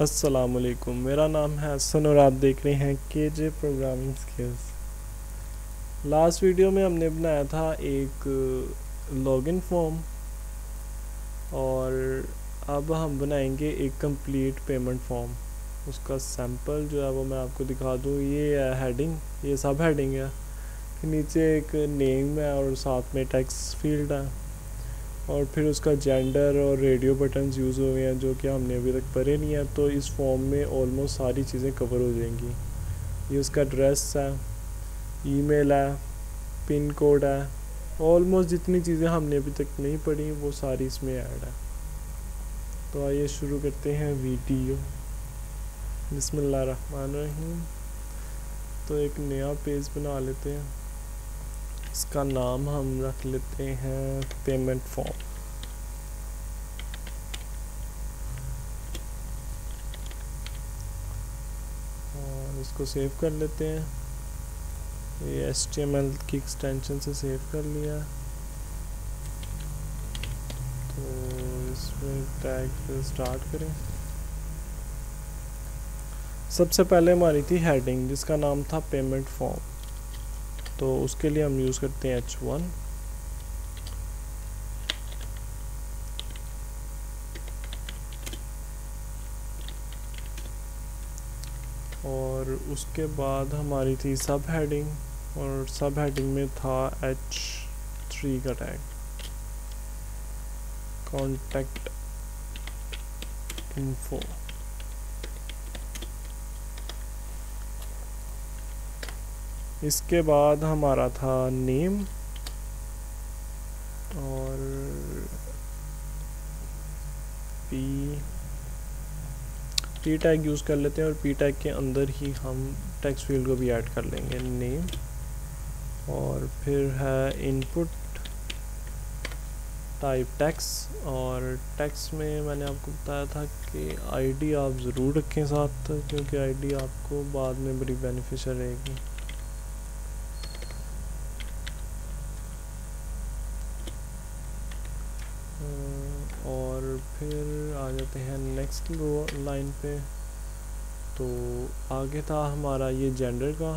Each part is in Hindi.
अस्सलामुअलैकुम, मेरा नाम है हसन और आप देख रहे हैं KJ programming skills. Last video में हमने बनाया था एक लॉगिन फॉर्म और अब हम बनाएंगे एक कंप्लीट पेमेंट फॉर्म। उसका सैंपल जो है वो मैं आपको दिखा दूँ। ये है हेडिंग, ये सब हेडिंग है, फिर नीचे एक नेम है और साथ में टेक्स्ट फील्ड है और फिर उसका जेंडर और रेडियो बटन्स यूज़ हुए हैं जो कि हमने अभी तक पढ़े नहीं है। तो इस फॉर्म में ऑलमोस्ट सारी चीज़ें कवर हो जाएंगी। ये उसका एड्रेस है, ईमेल है, पिन कोड है, ऑलमोस्ट जितनी चीज़ें हमने अभी तक नहीं पढ़ी वो सारी इसमें ऐड है। तो आइए शुरू करते हैं वीडियो। बिस्मिल्लाहिर्रहमानिर्रहीम। तो एक नया पेज बना लेते हैं, इसका नाम हम रख लेते हैं पेमेंट फॉर्म। और इसको सेव कर लेते हैं। ये HTML की एक्सटेंशन से सेव कर लिया। तो इसमें टैग स्टार्ट करें। सबसे पहले हमारी थी हेडिंग जिसका नाम था पेमेंट फॉर्म, तो उसके लिए हम यूज़ करते हैं H1। और उसके बाद हमारी थी सब हेडिंग और सब हेडिंग में था H3 का टैग, कॉन्टैक्ट इन्फो। इसके बाद हमारा था नेम और पी टैग यूज़ कर लेते हैं और पी टैग के अंदर ही हम टेक्स्ट फील्ड को भी ऐड कर लेंगे, नेम। और फिर है इनपुट टाइप टेक्स्ट, और टेक्स्ट में मैंने आपको बताया था कि आईडी आप ज़रूर रखें साथ, क्योंकि आईडी आपको बाद में बड़ी बेनिफिशियल रहेगी। और फिर आ जाते हैं नेक्स्ट लाइन पे। तो आगे था हमारा ये जेंडर का,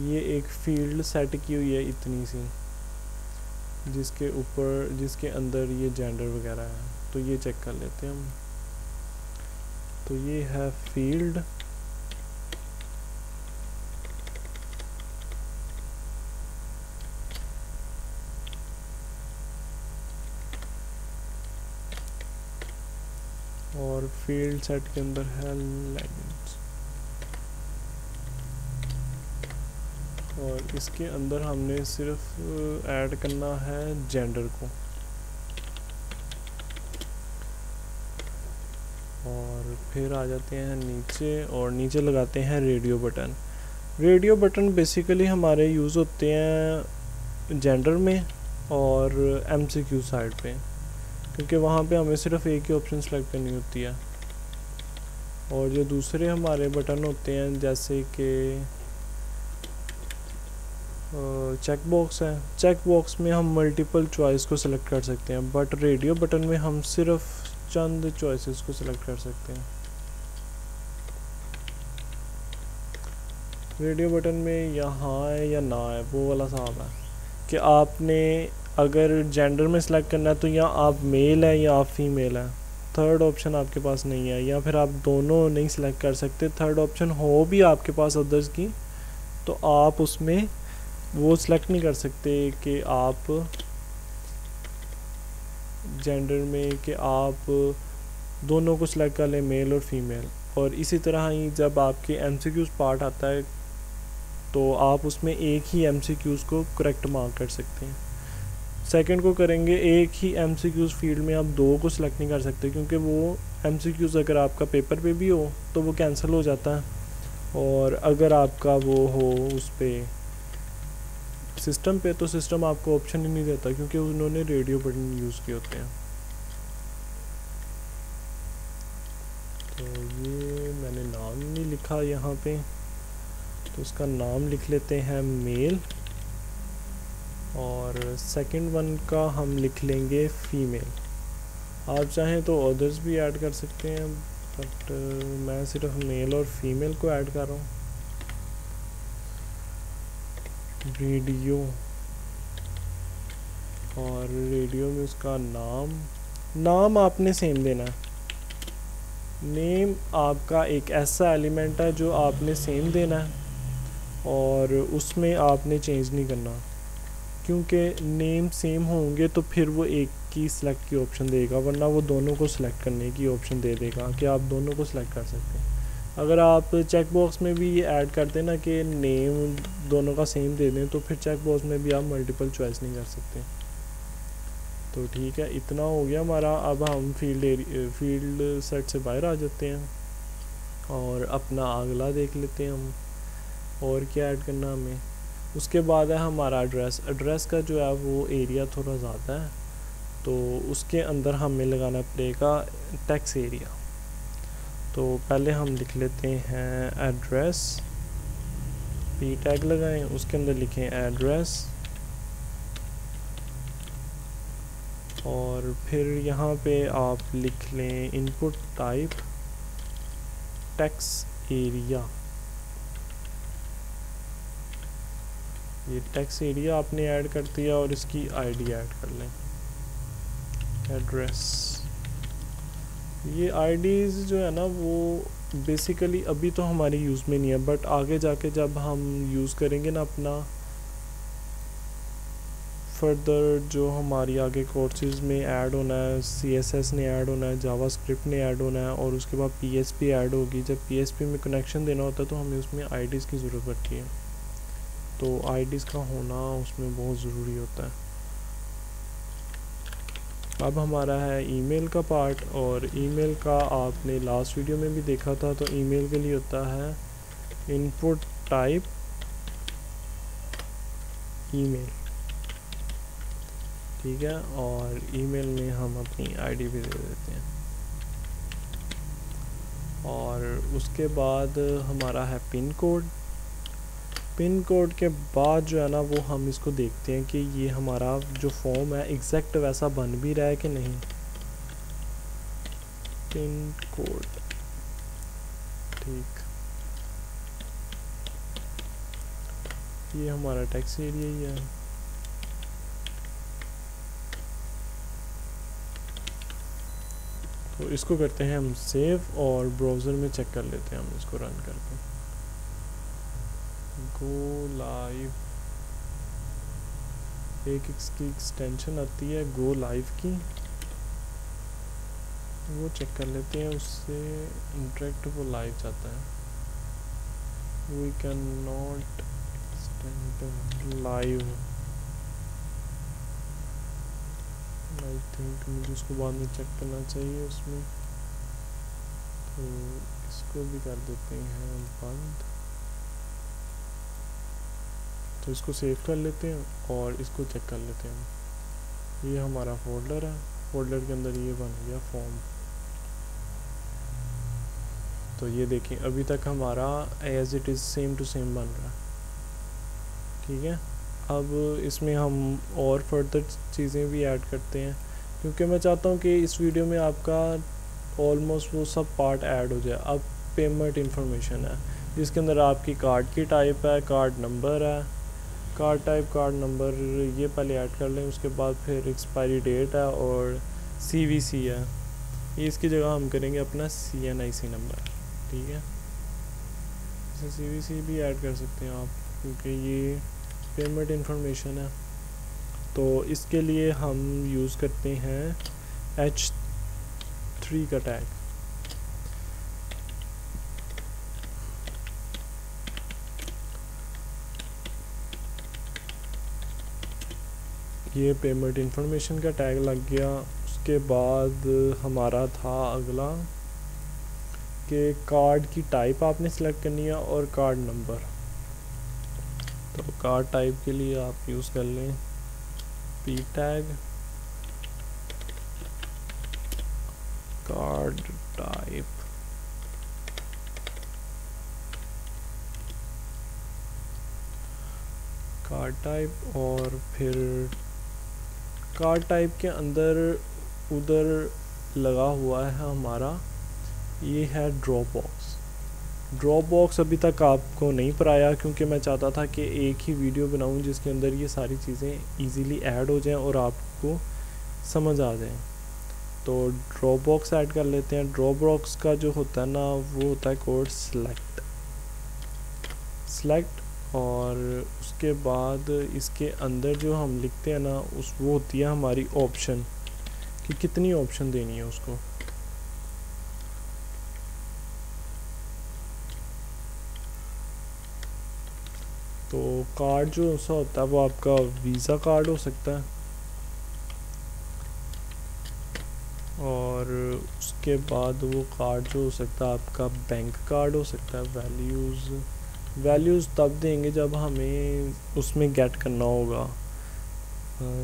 ये एक फील्ड सेट की हुई है इतनी सी जिसके अंदर ये जेंडर वगैरह है, तो ये चेक कर लेते हैं हम। तो ये है फील्ड, और फील्ड सेट के अंदर है लैंग्वेज, और इसके अंदर हमने सिर्फ ऐड करना है जेंडर को। और फिर आ जाते हैं नीचे और नीचे लगाते हैं radio button. Radio button basically हमारे यूज़ होते हैं जेंडर में और MCQ साइड पे, क्योंकि वहाँ पे हमें सिर्फ एक ही ऑप्शन सेलेक्ट करनी होती है। और जो दूसरे हमारे बटन होते हैं जैसे कि चेक बॉक्स है, चेक बॉक्स में हम मल्टीपल चॉइस को सिलेक्ट कर सकते हैं, बट रेडियो बटन में हम सिर्फ चंद चॉइसेस को सिलेक्ट कर सकते हैं। रेडियो बटन में या हाँ है या ना है, वो वाला हिसाब है कि आपने अगर जेंडर में सिलेक्ट करना है तो या आप मेल है या आप फीमेल है, थर्ड ऑप्शन आपके पास नहीं है, या फिर आप दोनों नहीं सिलेक्ट कर सकते। थर्ड ऑप्शन हो भी आपके पास अदर्स की तो आप उसमें वो सिलेक्ट नहीं कर सकते कि आप जेंडर में कि आप दोनों को सिलेक्ट कर लें, मेल और फीमेल। और इसी तरह ही जब आपके MCQs पार्ट आता है तो आप उसमें एक ही MCQs को करेक्ट मार्क कर सकते हैं। सेकंड को करेंगे, एक ही MCQs फील्ड में आप दो को सिलेक्ट नहीं कर सकते, क्योंकि वो MCQs अगर आपका पेपर पे भी हो तो वो कैंसिल हो जाता है, और अगर आपका वो हो उस पर सिस्टम पे तो सिस्टम आपको ऑप्शन ही नहीं देता, क्योंकि उन्होंने रेडियो बटन यूज़ किए होते हैं। तो ये मैंने नाम नहीं लिखा यहाँ पे, तो उसका नाम लिख लेते हैं मेल, और सेकंड वन का हम लिख लेंगे फीमेल। आप चाहें तो अदर्स भी ऐड कर सकते हैं, बट मैं सिर्फ मेल और फीमेल को ऐड कर रहा हूँ। रेडियो, और रेडियो में उसका नाम आपने सेम देना है। नेम आपका एक ऐसा एलिमेंट है जो आपने सेम देना है और उसमें आपने चेंज नहीं करना, क्योंकि नेम सेम होंगे तो फिर वो एक की सिलेक्ट की ऑप्शन देगा, वरना वो दोनों को सिलेक्ट करने की ऑप्शन दे देगा कि आप दोनों को सिलेक्ट कर सकते हैं। अगर आप चेक बॉक्स में भी ये ऐड कर दें ना कि नेम दोनों का सेम दे दें, तो फिर चेक बॉक्स में भी आप मल्टीपल चॉइस नहीं कर सकते। तो ठीक है, इतना हो गया हमारा। अब हम फील्ड सेट से बाहर आ जाते हैं और अपना अगला देख लेते हैं हम और क्या ऐड करना हमें। उसके बाद है हमारा एड्रेस का जो है वो एरिया थोड़ा ज़्यादा है, तो उसके अंदर हमें लगाना पड़ेगा टेक्स्ट एरिया। तो पहले हम लिख लेते हैं एड्रेस, पी टैग लगाएं, उसके अंदर लिखें एड्रेस, और फिर यहाँ पे आप लिख लें इनपुट टाइप टेक्स्ट एरिया। ये टेक्स्ट एरिया आपने ऐड कर दिया और इसकी आईडी ऐड कर लें, एड्रेस। ये आईडीज़ जो है ना वो बेसिकली अभी तो हमारी यूज़ में नहीं है, बट आगे जाके जब हम यूज़ करेंगे ना अपना फर्दर, जो हमारी आगे कोर्सेज में ऐड होना है, CSS ने ऐड होना है, जावास्क्रिप्ट ने ऐड होना है, और उसके बाद PHP ऐड होगी। जब PHP में कनेक्शन देना होता है तो हमें उसमें आईडीज़ की ज़रूरत पड़ती है, तो आईडीज़ का होना उसमें बहुत ज़रूरी होता है। अब हमारा है ईमेल का पार्ट, और ईमेल का आपने लास्ट वीडियो में भी देखा था। तो ईमेल के लिए होता है इनपुट टाइप ईमेल, ठीक है, और ईमेल में हम अपनी आईडी भी दे देते हैं। और उसके बाद हमारा है पिन कोड। पिन कोड के बाद जो है ना वो हम इसको देखते हैं कि ये हमारा जो फॉर्म है एग्जैक्ट वैसा बन भी रहा है कि नहीं। पिन कोड, ठीक, ये हमारा टेक्स्ट एरिया ही है। तो इसको करते हैं हम सेव, और ब्राउज़र में चेक कर लेते हैं हम इसको रन करके। गो लाइव, एक इसकी एक्सटेंशन आती है गो लाइव की, वो चेक कर लेते हैं, उससे इंटरेक्ट वो लाइव जाता है। We can not extend live, I think मुझे उसको बाद में चेक करना चाहिए उसमें, तो इसको भी कर देते हैं बंद। तो इसको सेव कर लेते हैं और इसको चेक कर लेते हैं। ये हमारा फोल्डर है, फोल्डर के अंदर ये बन गया फॉर्म। तो ये देखें अभी तक हमारा as it is same to same बन रहा है, ठीक है। अब इसमें हम और फर्दर चीज़ें भी ऐड करते हैं, क्योंकि मैं चाहता हूँ कि इस वीडियो में आपका ऑलमोस्ट वो सब पार्ट ऐड हो जाए। अब पेमेंट इन्फॉर्मेशन है, जिसके अंदर आपकी कार्ड की टाइप है, कार्ड नंबर है, कार्ड टाइप, कार्ड नंबर, ये पहले ऐड कर लें। उसके बाद फिर एक्सपायरी डेट है और CVC है, ये इसकी जगह हम करेंगे अपना CNIC नंबर, ठीक है। इसे CVC भी ऐड कर सकते हैं आप, क्योंकि ये पेमेंट इन्फॉर्मेशन है। तो इसके लिए हम यूज़ करते हैं H3 का टैग। ये पेमेंट इन्फॉर्मेशन का टैग लग गया। उसके बाद हमारा था अगला कि कार्ड की टाइप आपने सेलेक्ट करनी है और कार्ड नंबर। तो कार्ड टाइप के लिए आप यूज़ कर लें P tag card type, card type, और फिर कार्ड टाइप के अंदर उधर लगा हुआ है हमारा ये है ड्रॉप बॉक्स। ड्रॉप बॉक्स अभी तक आपको नहीं पढ़ाया क्योंकि मैं चाहता था कि एक ही वीडियो बनाऊं जिसके अंदर ये सारी चीज़ें इजीली ऐड हो जाएं और आपको समझ आ जाएं। तो ड्रॉप बॉक्स ऐड कर लेते हैं। ड्रॉप बॉक्स का जो होता है ना वो होता है कोड सेलेक्ट और उसके बाद इसके अंदर जो हम लिखते हैं ना वो होती है हमारी ऑप्शन कि कितनी ऑप्शन देनी है उसको। तो कार्ड जो सा होता है वो आपका वीज़ा कार्ड हो सकता है और उसके बाद वो कार्ड जो हो सकता है आपका बैंक कार्ड हो सकता है। वैल्यूज़ तब देंगे जब हमें उसमें गेट करना होगा,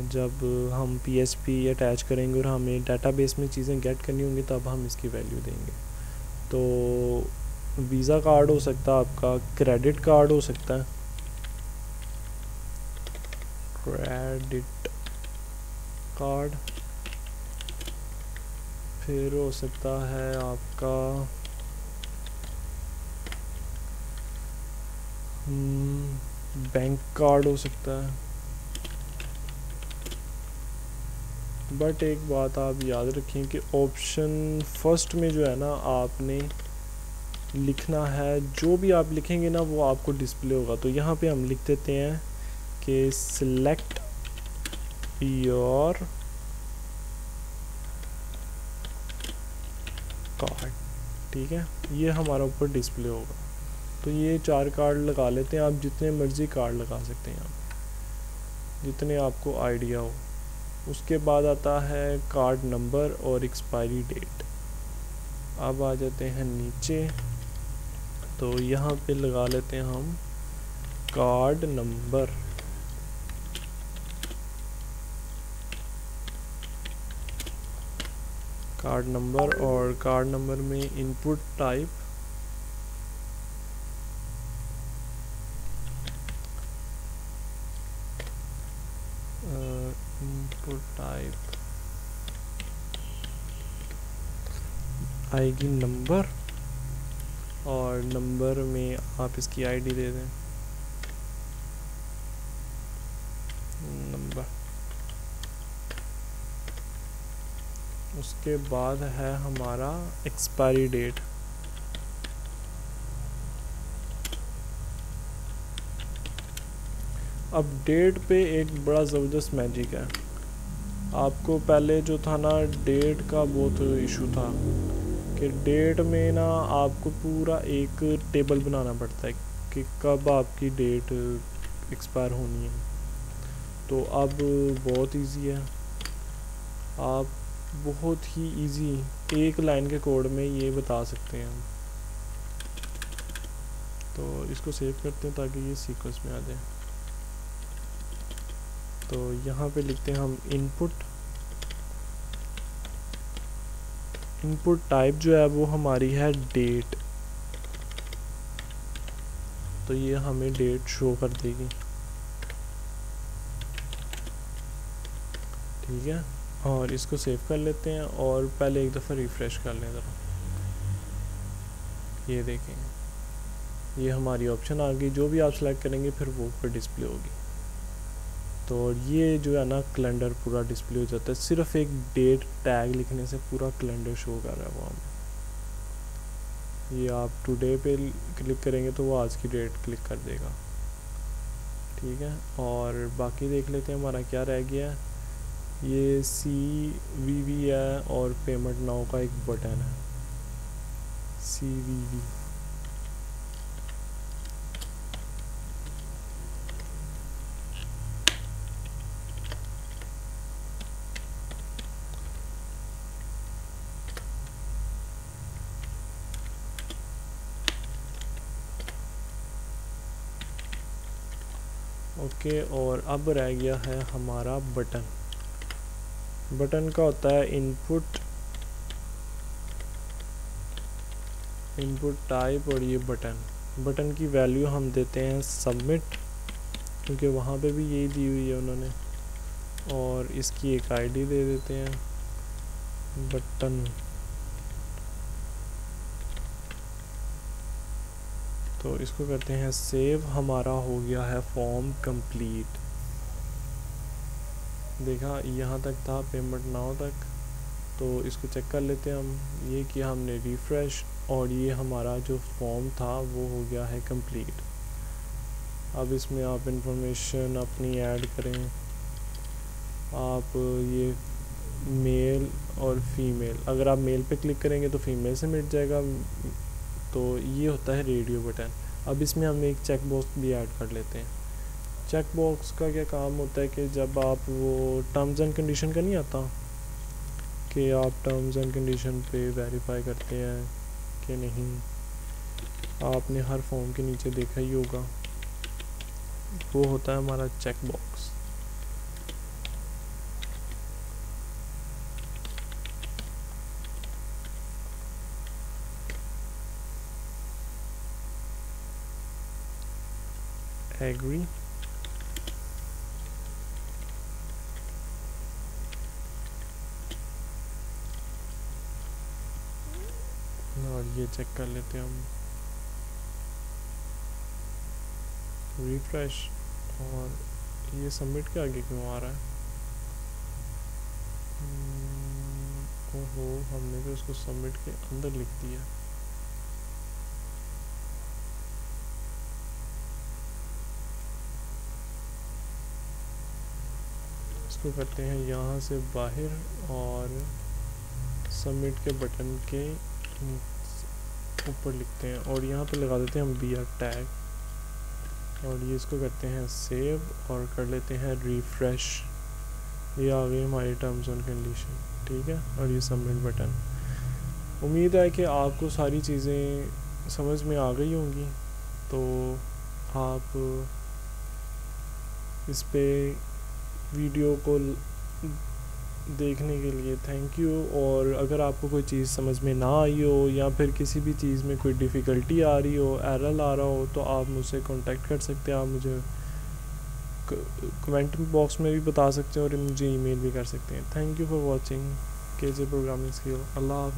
जब हम PHP अटैच करेंगे और हमें डेटाबेस में चीज़ें गेट करनी होंगी तब हम इसकी वैल्यू देंगे। तो वीज़ा कार्ड हो सकता है आपका, क्रेडिट कार्ड हो सकता है, क्रेडिट कार्ड, फिर हो सकता है आपका बैंक कार्ड हो सकता है। बट एक बात आप याद रखें कि ऑप्शन फर्स्ट में जो है ना आपने लिखना है, जो भी आप लिखेंगे ना वो आपको डिस्प्ले होगा। तो यहाँ पे हम लिख देते हैं कि सिलेक्ट योर कार्ड, ठीक है, ये हमारा ऊपर डिस्प्ले होगा। तो ये 4 कार्ड लगा लेते हैं, आप जितने मर्ज़ी कार्ड लगा सकते हैं आप, जितने आपको आइडिया हो। उसके बाद आता है कार्ड नंबर और एक्सपायरी डेट। अब आ जाते हैं नीचे, तो यहाँ पे लगा लेते हैं हम कार्ड नंबर, और कार्ड नंबर में इनपुट टाइप आएगी नंबर और नंबर में आप इसकी आईडी दे दें नंबर। उसके बाद है हमारा एक्सपायरी डेट। अब डेट पे एक बड़ा ज़बरदस्त मैजिक है। आपको पहले जो था ना डेट का बहुत इशू था कि डेट में ना आपको पूरा एक टेबल बनाना पड़ता है कि कब आपकी डेट एक्सपायर होनी है। तो अब बहुत इजी है, आप बहुत ही इजी एक लाइन के कोड में ये बता सकते हैं। तो इसको सेव करते हैं ताकि ये सीक्वेंस में आ जाए। तो यहाँ पे लिखते हैं हम इनपुट टाइप जो है वो हमारी है डेट, तो ये हमें डेट शो कर देगी, ठीक है। और इसको सेव कर लेते हैं और पहले एक दफ़ा रिफ़्रेश कर लें ज़रा। ये देखें ये हमारी ऑप्शन आ गई, जो भी आप सेलेक्ट करेंगे फिर वो ऊपर डिस्प्ले होगी। तो ये जो है ना कैलेंडर पूरा डिस्प्ले हो जाता है, सिर्फ एक डेट टैग लिखने से पूरा कैलेंडर शो कर रहा है वो हमें। ये आप टुडे पे क्लिक करेंगे तो वो आज की डेट क्लिक कर देगा, ठीक है। और बाकी देख लेते हैं हमारा क्या रह गया है। ये CVV है और पेमेंट नाउ का एक बटन है CVV। ओके, और अब रह गया है हमारा बटन। बटन का होता है इनपुट टाइप और ये बटन की वैल्यू हम देते हैं सबमिट, क्योंकि वहाँ पे भी यही दी हुई है उन्होंने। और इसकी एक आईडी दे देते हैं बटन तो इसको करते हैं सेव। हमारा हो गया है फॉर्म कंप्लीट। देखा यहाँ तक था पेमेंट नाउ तक। तो इसको चेक कर लेते हैं हम। ये किया हमने रिफ़्रेश और ये हमारा जो फॉर्म था वो हो गया है कंप्लीट। अब इसमें आप इंफॉर्मेशन अपनी ऐड करें। आप ये मेल और फीमेल, अगर आप मेल पे क्लिक करेंगे तो फीमेल से मिट जाएगा। तो ये होता है रेडियो बटन। अब इसमें हम एक चेक बॉक्स भी ऐड कर लेते हैं। चेक बॉक्स का क्या काम होता है कि जब आप वो टर्म्स एंड कंडीशन का नहीं आता कि आप टर्म्स एंड कंडीशन पे वेरीफाई करते हैं कि नहीं, आपने हर फॉर्म के नीचे देखा ही होगा, वो होता है हमारा चेक बॉक्स। एग्री और ये चेक कर लेते हैं हम। रिफ्रेश और ये सबमिट के आगे क्यों आ रहा है? ओहो, हमने तो इसको सबमिट के अंदर लिख दिया। इसको करते हैं यहाँ से बाहर और सबमिट के बटन के ऊपर लिखते हैं और यहाँ पे लगा देते हैं हम BR टैग और ये इसको करते हैं सेव और कर लेते हैं रिफ्रेश। ये आ गई हमारी टर्म्स एंड कंडीशन, ठीक है। और ये सबमिट बटन। उम्मीद है कि आपको सारी चीज़ें समझ में आ गई होंगी। तो आप इस पे वीडियो को देखने के लिए थैंक यू। और अगर आपको कोई चीज़ समझ में ना आई हो या फिर किसी भी चीज़ में कोई डिफ़िकल्टी आ रही हो, एरर आ रहा हो, तो आप मुझसे कांटेक्ट कर सकते हैं। आप मुझे कमेंट बॉक्स में भी बता सकते हैं और मुझे ईमेल भी कर सकते हैं। Thank you for watching KJ programming skill. अल्लाह हाफ़िज़।